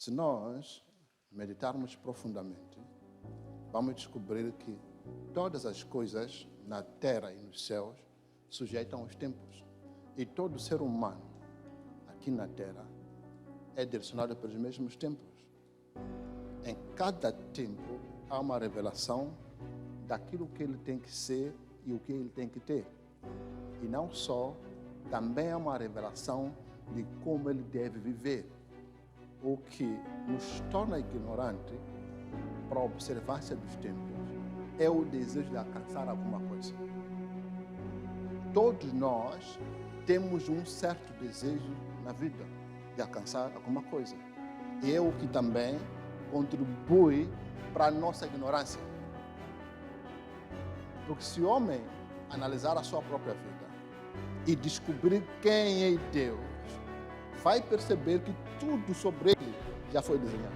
Se nós meditarmos profundamente, vamos descobrir que todas as coisas na terra e nos céus sujeitam aos tempos. E todo ser humano aqui na terra é direcionado pelos mesmos tempos. Em cada tempo há uma revelação daquilo que ele tem que ser e o que ele tem que ter. E não só, também há uma revelação de como ele deve viver. O que nos torna ignorante para a observância dos tempos é o desejo de alcançar alguma coisa. Todos nós temos um certo desejo na vida de alcançar alguma coisa. E é o que também contribui para a nossa ignorância. Porque se o homem analisar a sua própria vida e descobrir quem é Deus, vai perceber que tudo sobre ele já foi desenhado.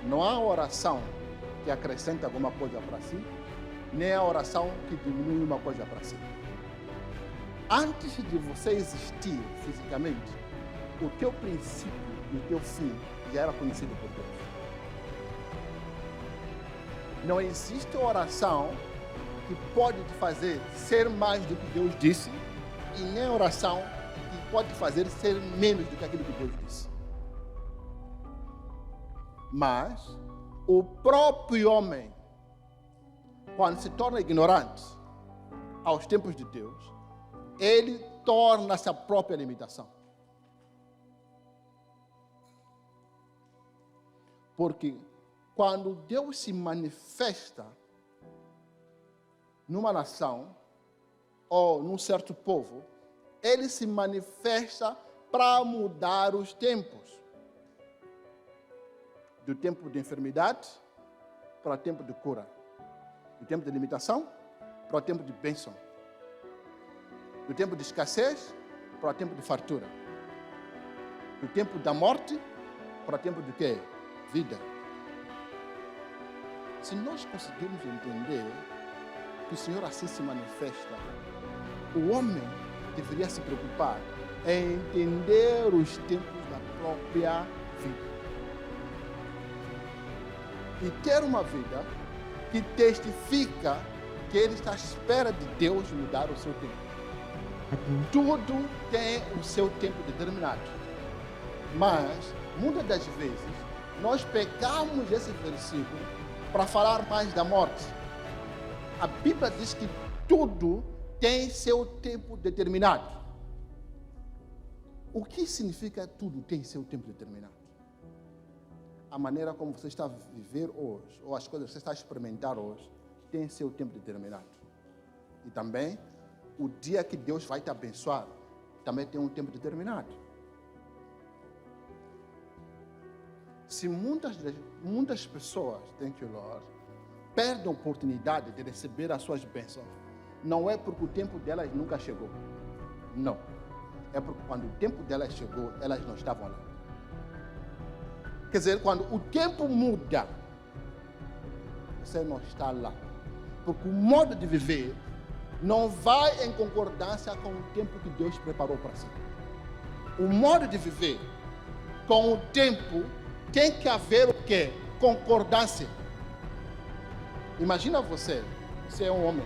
Não há oração que acrescente alguma coisa para si, nem a oração que diminui uma coisa para si. Antes de você existir fisicamente, o teu princípio e o teu fim já era conhecido por Deus. Não existe oração que pode te fazer ser mais do que Deus disse, e nem oração que pode te fazer ser menos do que aquilo que Deus disse. Mas o próprio homem, quando se torna ignorante aos tempos de Deus, ele torna-se a própria limitação. Porque quando Deus se manifesta numa nação ou num certo povo, ele se manifesta para mudar os tempos. Do tempo de enfermidade para o tempo de cura. Do tempo de limitação para o tempo de bênção. Do tempo de escassez para o tempo de fartura. Do tempo da morte para o tempo de quê? Vida. Se nós conseguirmos entender que o Senhor assim se manifesta, o homem deveria se preocupar em entender os tempos da própria vida. E ter uma vida que testifica que ele está à espera de Deus mudar o seu tempo. Tudo tem o seu tempo determinado. Mas, muitas das vezes, nós pegamos esse versículo para falar mais da morte. A Bíblia diz que tudo tem seu tempo determinado. O que significa tudo tem seu tempo determinado? A maneira como você está a viver hoje, ou as coisas que você está a experimentar hoje, tem seu tempo determinado. E também, o dia que Deus vai te abençoar, também tem um tempo determinado. Se muitas pessoas, thank you Lord, perdem a oportunidade de receber as suas bênçãos, não é porque o tempo delas nunca chegou. Não. É porque quando o tempo delas chegou, elas não estavam lá. Quer dizer, quando o tempo muda, você não está lá. Porque o modo de viver não vai em concordância com o tempo que Deus preparou para si. O modo de viver com o tempo tem que haver o quê? Concordância. Imagina você é um homem,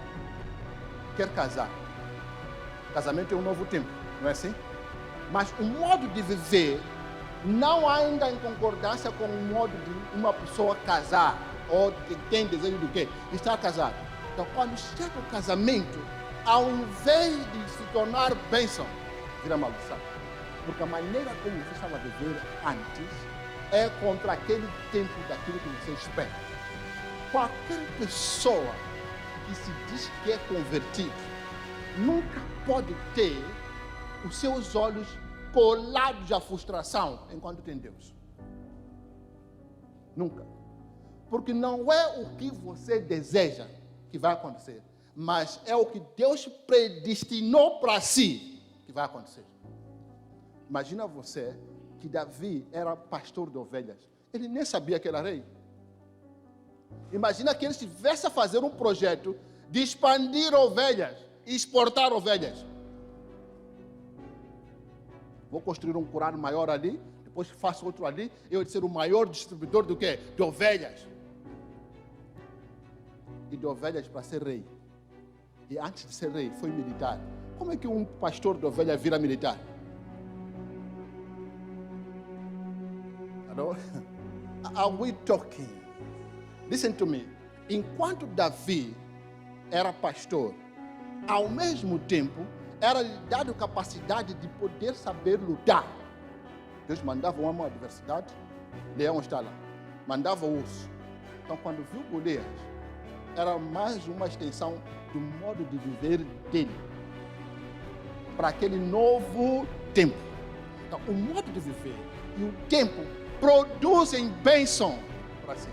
quer casar. Casamento é um novo tempo, não é assim? Mas o modo de viver não ainda em concordância com o modo de uma pessoa casar, ou que tem desejo do quê? Estar casado. Então, quando chega o casamento, ao invés de se tornar bênção, vira maldição. Porque a maneira como você estava a viver antes é contra aquele tempo daquilo que você espera. Qualquer pessoa que se diz que é convertido nunca pode ter os seus olhos colados à frustração enquanto tem Deus. Nunca. Porque não é o que você deseja que vai acontecer, mas é o que Deus predestinou para si que vai acontecer. Imagina você que Davi era pastor de ovelhas. Ele nem sabia que era rei. Imagina que ele estivesse a fazer um projeto de expandir ovelhas e exportar ovelhas. Vou construir um curral maior ali, depois depois faço outro ali, eu de ser o maior distribuidor do quê? De ovelhas. E de ovelhas para ser rei. E antes de ser rei, foi militar. Como é que um pastor de ovelha vira militar? Hello? Are we talking? Listen to me. Enquanto Davi era pastor, ao mesmo tempo, era-lhe dado capacidade de poder saber lutar. Deus mandava uma adversidade, leão está lá. Mandava o urso. Então, quando viu Golias, era mais uma extensão do modo de viver dele para aquele novo tempo. Então, o modo de viver e o tempo produzem bênção para si.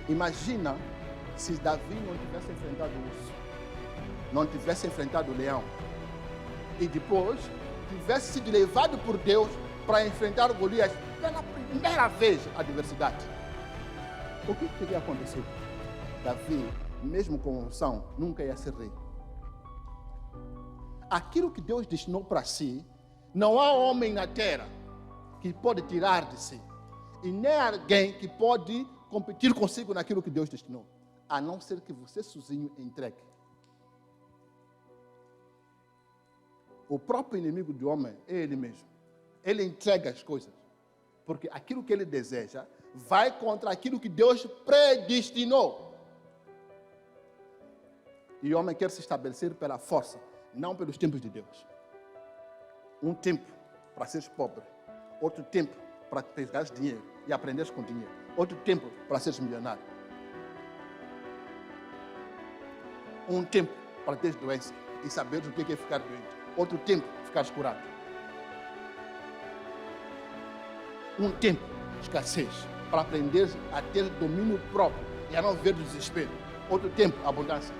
Imagina se Davi não tivesse enfrentado o urso, não tivesse enfrentado o leão, e depois tivesse sido levado por Deus para enfrentar Golias pela primeira vez a adversidade. O que teria acontecido? Davi, mesmo com unção, nunca ia ser rei. Aquilo que Deus destinou para si, não há homem na terra que pode tirar de si, e nem alguém que pode competir consigo naquilo que Deus destinou, a não ser que você sozinho entregue. O próprio inimigo do homem é ele mesmo. Ele entrega as coisas, porque aquilo que ele deseja vai contra aquilo que Deus predestinou. E o homem quer se estabelecer pela força, não pelos tempos de Deus. Um tempo para seres pobre, outro tempo para pegares dinheiro e aprenderes com dinheiro, outro tempo para seres milionário. Um tempo para teres doença e saberes o que é ficar doente, outro tempo ficares curado. Um tempo de escassez para aprenderes a ter domínio próprio e a não ver desespero, outro tempo abundância.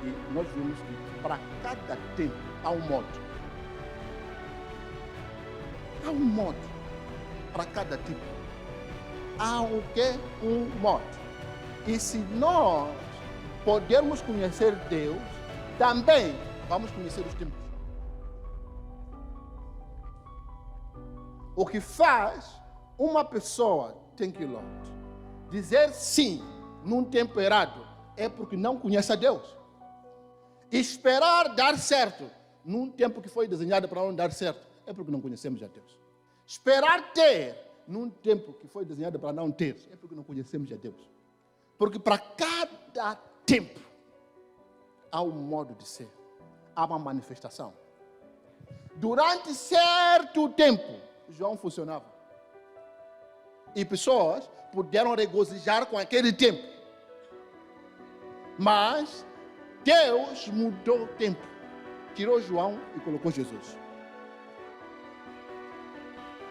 E nós vimos que para cada tempo há um modo. Há um modo para cada tipo. Há o que? Um modo. E se nós podermos conhecer Deus, também vamos conhecer os tempos. O que faz uma pessoa, thank you Lord, dizer sim num tempo errado é porque não conhece a Deus. Esperar dar certo num tempo que foi desenhado para não dar certo é porque não conhecemos a Deus. Esperar ter num tempo que foi desenhado para não ter é porque não conhecemos a Deus. Porque para cada tempo há um modo de ser, há uma manifestação. Durante certo tempo, João funcionava. E pessoas puderam regozijar com aquele tempo. Mas Deus mudou o tempo. Tirou João e colocou Jesus.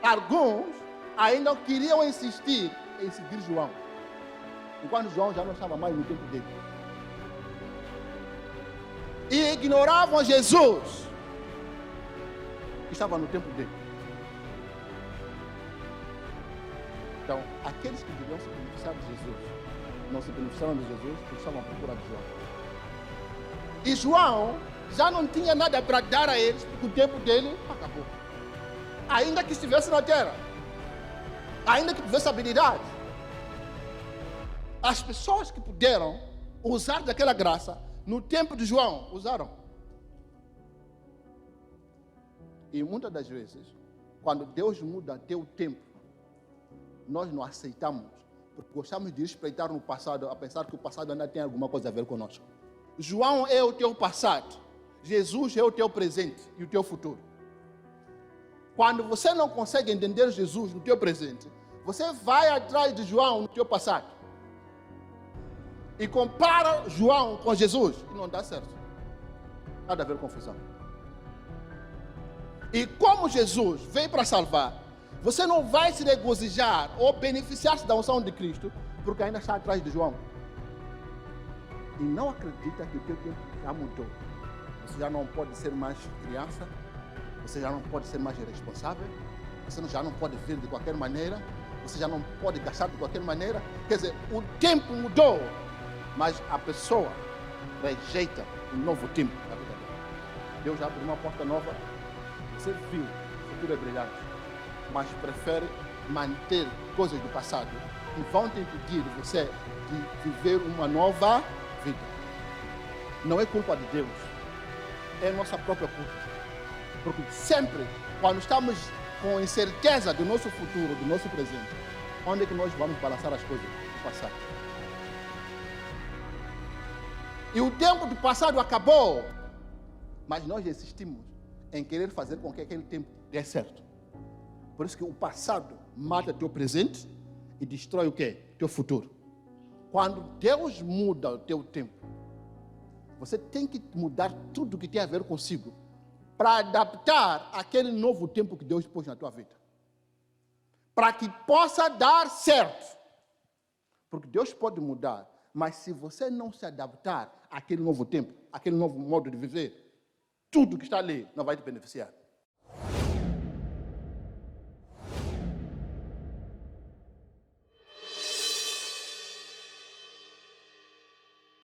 Alguns ainda queriam insistir em seguir João, enquanto João já não estava mais no tempo dele. E ignoravam Jesus, que estava no tempo dele. Então, aqueles que deviam se beneficiar de Jesus, não se beneficiaram de Jesus, porque estavam à procura de João. E João já não tinha nada para dar a eles, porque o tempo dele acabou. Ainda que estivesse na terra, ainda que tivesse habilidade, as pessoas que puderam usar daquela graça, no tempo de João, usaram. E muitas das vezes, quando Deus muda teu tempo, nós não aceitamos, porque gostamos de espreitar no passado, a pensar que o passado ainda tem alguma coisa a ver conosco. João é o teu passado, Jesus é o teu presente e o teu futuro. Quando você não consegue entender Jesus no teu presente, você vai atrás de João no teu passado. E compara João com Jesus e não dá certo. Nada a ver com confusão. E como Jesus veio para salvar, você não vai se regozijar ou beneficiar-se da unção de Cristo, porque ainda está atrás de João. E não acredita que o teu tempo já mudou. Você já não pode ser mais criança, você já não pode ser mais responsável, você já não pode vir de qualquer maneira, você já não pode gastar de qualquer maneira. Quer dizer, o tempo mudou, mas a pessoa rejeita o novo tempo da vida dela. Deus já abriu uma porta nova, você viu, o futuro é brilhante, mas prefere manter coisas do passado que vão te impedir você de viver uma nova vida. Não é culpa de Deus, é nossa própria culpa. Porque sempre, quando estamos com incerteza do nosso futuro, do nosso presente, onde é que nós vamos balançar as coisas do passado? E o tempo do passado acabou, mas nós insistimos em querer fazer com que aquele tempo dê certo. Por isso que o passado mata teu presente e destrói o quê? Teu futuro. Quando Deus muda o teu tempo, você tem que mudar tudo que tem a ver consigo para adaptar aquele novo tempo que Deus pôs na tua vida. Para que possa dar certo. Porque Deus pode mudar, mas se você não se adaptar àquele novo tempo, àquele novo modo de viver, tudo que está ali não vai te beneficiar.